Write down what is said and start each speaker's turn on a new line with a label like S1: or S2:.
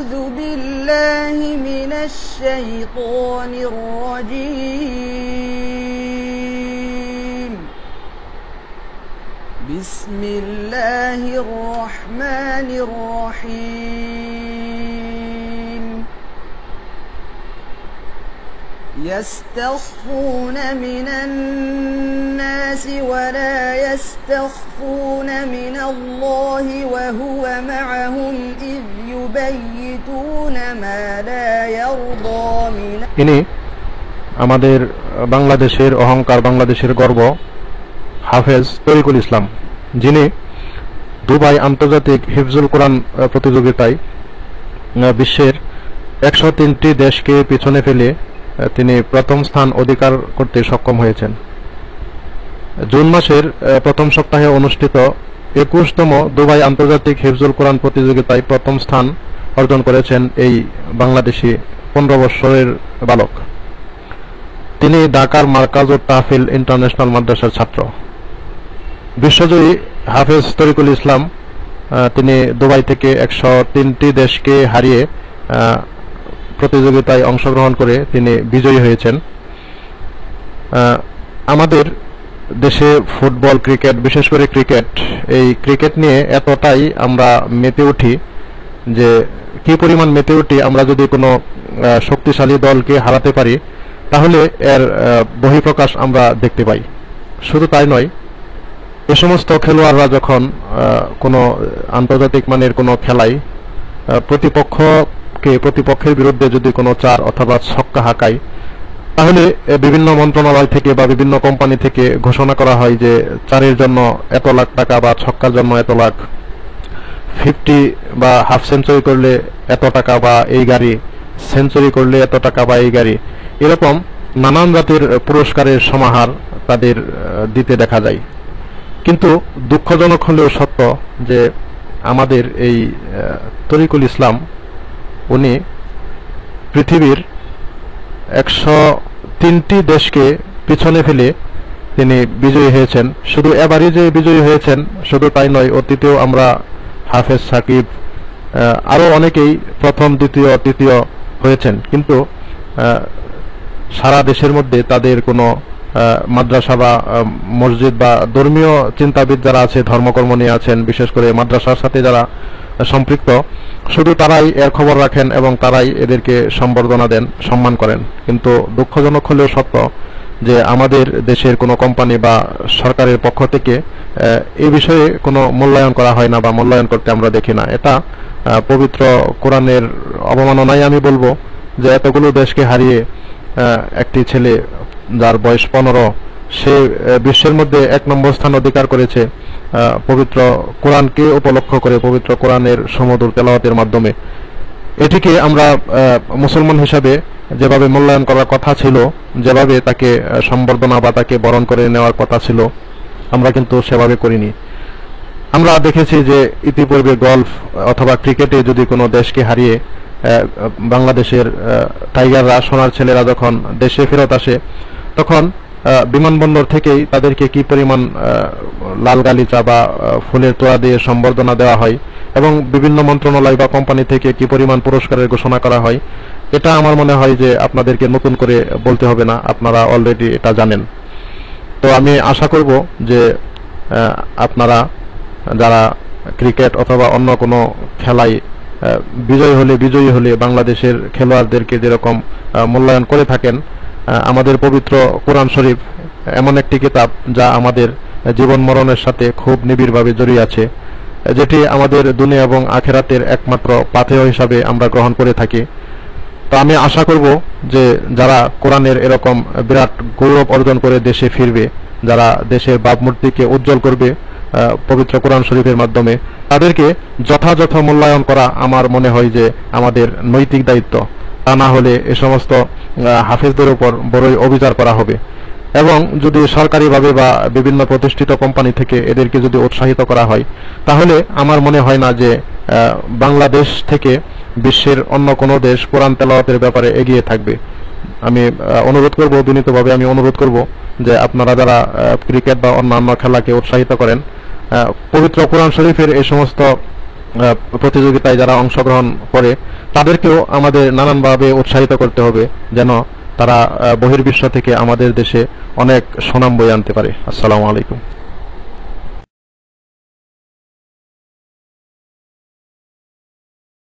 S1: أعوذ بالله من الشيطان الرجيم بسم الله الرحمن الرحيم يستخفون من الناس ولا يستخفون من الله وهو معهم إذ يبيتون ما لا يرضى من
S2: ইনি আমাদের বাংলাদেশের অহংকার, বাংলাদেশের গর্ব হাফেজ তরিকুল ইসলাম, যিনি দুবাই আন্তর্জাতিক হিফজুল কোরআন প্রতিযোগিতায় বিশ্বের 103টি দেশকে পিছনে ফেলে তিনি প্রথম স্থান অধিকার করতে সক্ষম হয়েছেন। জুন মাসের প্রথম সপ্তাহে অনুষ্ঠিত 21তম দুবাই আন্তর্জাতিক হিফজুল কোরআন প্রতিযোগিতায় প্রথম স্থান অর্জন করেছেন এই বাংলাদেশি 15 বছরের বালক। তিনি ঢাকার মার্কাজ ও তাহফিল ইন্টারন্যাশনাল মাদ্রাসার ছাত্র। বিশ্বজয়ী হাফেজ তরিকুল ইসলাম তিনি দুবাই থেকে 103টি দেশকে হারিয়ে প্রতিযোগিতায় অংশগ্রহণ করে তিনি বিজয়ী হয়েছেন। আমাদের দেশে ফুটবল, ক্রিকেট, বিশেষ করে এই ক্রিকেট নিয়ে এতটাই আমরা মেতে উঠি যে কি পরিমাণ মেতে উঠি, আমরা যদি কোনো শক্তিশালী দলকে হারাতে পারি তাহলে এর বহিঃপ্রকাশ আমরা দেখতে পাই। শুধু তাই নয়, এ সমস্ত খেলোয়াড়রা যখন কোনো আন্তর্জাতিক মানের কোনো খেলায় প্রতিপক্ষের বিরুদ্ধে যদি কোনো 4 অথবা ছক্কা হাঁকায়, তাহলে বিভিন্ন মন্ত্রণালয় থেকে বা বিভিন্ন কোম্পানি থেকে ঘোষণা করা হয় যে 4-এর জন্য এত লাখ টাকা বা ছক্কার জন্য এত লাখ, 50 বা হাফ সেঞ্চুরি করলে এত টাকা বা এই গাড়ি, সেঞ্চুরি করলে এত টাকা বা এই গাড়ি, এরকম নানান জাতির পুরস্কারের সমাহার তাদের দিতে দেখা যায়। কিন্তু দুঃখজনক হলেও সত্য যে আমাদের এই তরিকুল ইসলাম উনি পৃথিবীর 103টি দেশকে পিছনে ফেলে তিনি বিজয়ী হয়েছেন। শুধু এবারই যে বিজয়ী হয়েছেন শুধু তাই নয়, অতীতেও আমরা হাফেজ, সাকিব, আরো অনেকেই প্রথম, দ্বিতীয়, তৃতীয় হয়েছেন, কিন্তু সারা দেশের মধ্যে তাদের কোনো মাদ্রাসা বা মসজিদ বা ধর্মীয় চিন্তাবিদ যারা আছে, ধর্মকর্ম নিয়ে আছেন, বিশেষ করে মাদ্রাসার সাথে যারা সম্পৃক্ত, শুধু তারাই এর খবর রাখেন এবং তারাই এদেরকে সম্বর্ধনা দেন, সম্মান করেন। কিন্তু দুঃখজনক হলেও সত্য যে আমাদের দেশের কোনো কোম্পানি বা সরকারের পক্ষ থেকে এই বিষয়ে কোনো মূল্যায়ন করা হয় না বা মূল্যায়ন করতে আমরা দেখি না। এটা পবিত্র কোরআনের অবমাননাই আমি বলবো যে এতগুলো দেশকে হারিয়ে একটি ছেলে যার বয়স 15 সে বিশ্বের মধ্যে 1 নম্বর স্থান অধিকার করেছে পবিত্র কোরআনকে উপলক্ষ করে, পবিত্র কোরআনের সুমধুর তেলাওয়াতের মাধ্যমে। এটিকে আমরা মুসলমান হিসাবে যেভাবে মূল্যায়ন করার কথা ছিল, যেভাবে তাকে সম্বর্ধনা বা তাকে বরণ করে নেওয়ার কথা ছিল, আমরা কিন্তু সেভাবে করিনি। আমরা দেখেছি যে ইতিপূর্বে গলফ অথবা ক্রিকেটে যদি কোনো দেশকে হারিয়ে বাংলাদেশের টাইগাররা, সোনার ছেলেরা যখন দেশে ফেরত আসে, তখন বিমানবন্দর থেকেই তাদেরকে কি পরিমাণ লাল গালিচা বা ফুলের তোড়া দিয়ে সম্বর্ধনা দেওয়া হয় এবং বিভিন্ন মন্ত্রণালয় বা কোম্পানি থেকে কি পরিমাণ পুরস্কারের ঘোষণা করা হয়, এটা আমার মনে হয় যে আপনাদেরকে নতুন করে বলতে হবে না, আপনারা অলরেডি এটা জানেন। তো আমি আশা করব যে আপনারা যারা ক্রিকেট অথবা অন্য কোনো খেলায় বিজয়ী হলে বাংলাদেশের খেলোয়াড়দেরকে যেরকম মূল্যায়ন করে থাকেন, আমাদের পবিত্র কোরআন শরীফ এমন একটি কিতাব যা আমাদের জীবন মরণের সাথে খুব নিবিড়ভাবে জড়িয়ে আছে, যেটি আমাদের দুনিয়া এবং আখিরাতের একমাত্র পাথেয় হিসাবে আমরা গ্রহণ করে থাকি। তো আমি আশা করব যে যারা কোরআনের এরকম বিরাট গৌরব অর্জন করে দেশে ফিরবে, যারা দেশের ভাবমূর্তিকে উজ্জ্বল করবে পবিত্র কোরআন শরীফের মাধ্যমে, তাদেরকে যথাযথ মূল্যায়ন করা আমার মনে হয় যে আমাদের নৈতিক দায়িত্ব। তা না হলে এ সমস্ত হাফেজদের উপর বড়ই অবিচার করা হবে। এবং যদি সরকারিভাবে বা বিভিন্ন প্রতিষ্ঠিত কোম্পানি থেকে এদেরকে যদি উৎসাহিত করা হয়, তাহলে আমার মনে হয় না যে বাংলাদেশ থেকে বিশ্বের অন্য কোনো দেশ কোরআন তেলাওয়াতের ব্যাপারে এগিয়ে থাকবে। আমি অনুরোধ করব, বিনীতভাবে আমি অনুরোধ করব যে আপনারা যারা ক্রিকেট বা অন্যান্য খেলাকে উৎসাহিত করেন, পবিত্র কোরআন শরীফের এই সমস্ত প্রতিযোগিতায় যারা অংশগ্রহণ করে তাদেরকেও আমাদের নানানভাবে উৎসাহিত করতে হবে যেন তারা বহির্বিশ্ব থেকে আমাদের দেশে অনেক সুনাম বয়ে আনতে পারে। আসসালামু আলাইকুম।